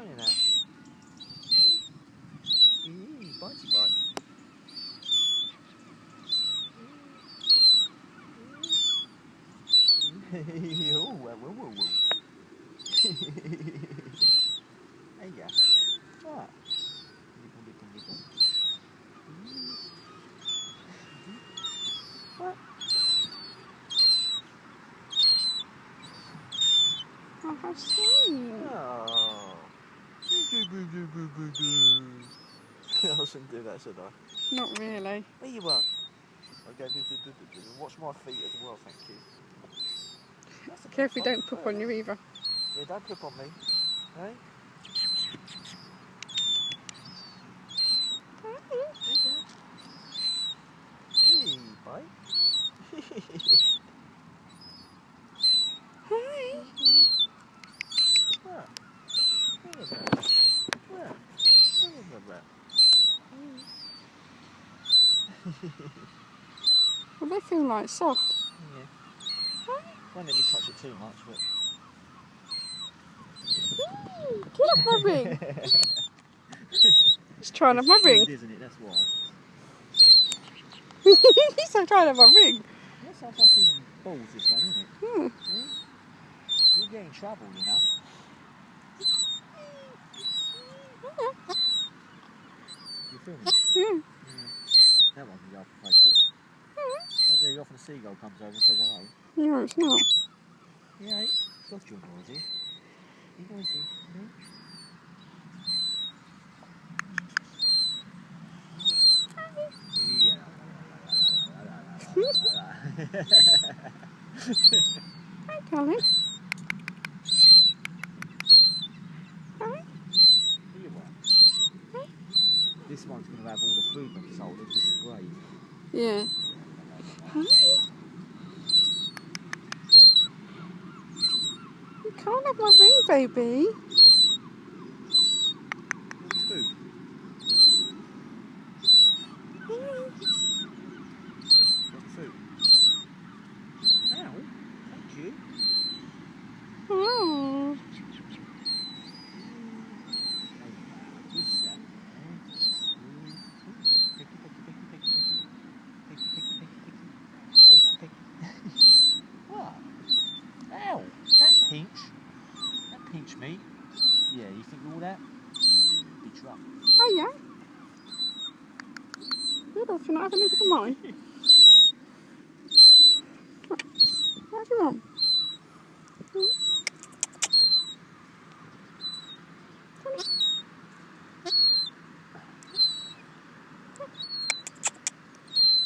Come here now. Bitey bite. Oh, whoa. There you go. What? Nibble. What? Oh, how sweet. Oh. I shouldn't do that, should I? Not really. There you won't. Okay, watch my feet as well, thank you. Careful you don't poop on you either. Yeah, don't poop on me. Hey? Hey, bye. Hi. What? Look at that. What? Look at that. Well, they feel like soft. Yeah. Hi. Won't let me touch it too much, but... Get off my ring. He's trying to have my ring. Isn't it? That's why. He's trying to have my ring. That's how fucking balls this one, isn't it? Hmm. Yeah? You'll get in trouble, you know. You feel me? Yeah. That one can go off the Facebook. Not very often a seagull comes over and says hello. No, it's not. Yeah, ain't. God, you're noisy. You noisy, hmm? Yeah. Hi, darling. Hi. Here you are. This one's going to have all the food on its shoulder because it's brave. Yeah. Hi. You can't have my ring, baby. Want your food? Hi. Want your food? Ow, thank you. Oh. What? Ow! That pinched me. Yeah, you think all that? Be truck. Oh, yeah. Good off, you're not having anything of mine. What do you want?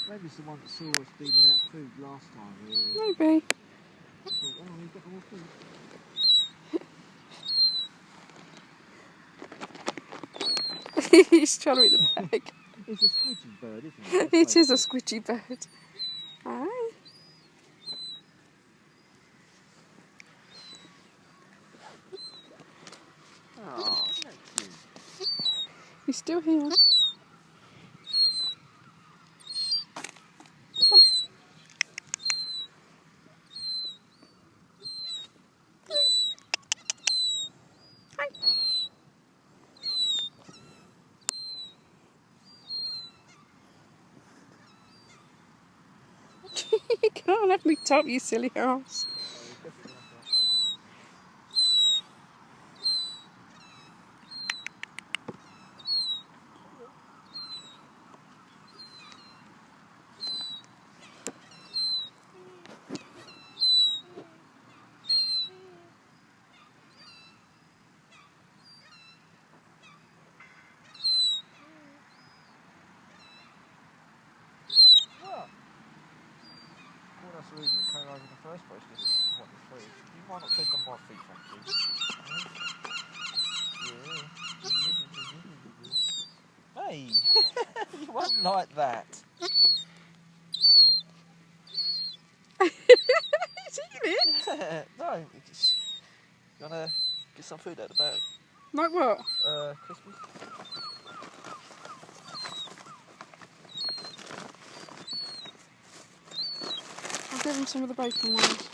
Maybe it's the one that saw us dealing out food last time. Maybe. I thought, oh, we've got more food. He's trying to eat the bag. It's a squidgy bird, isn't it? It is a squidgy bird. Hi. Oh, thank you. He's still here. Hi. You can't have me top, you silly ass. What? Well, that's the reason it came over in the first place, because you want the food. You might not feed them my feet, thank you. Yeah. Hey! You won't like that. He's eating it. No, you wanna get some food out of the bag? Like what? Christmas. I'll give him some of the bacon ones.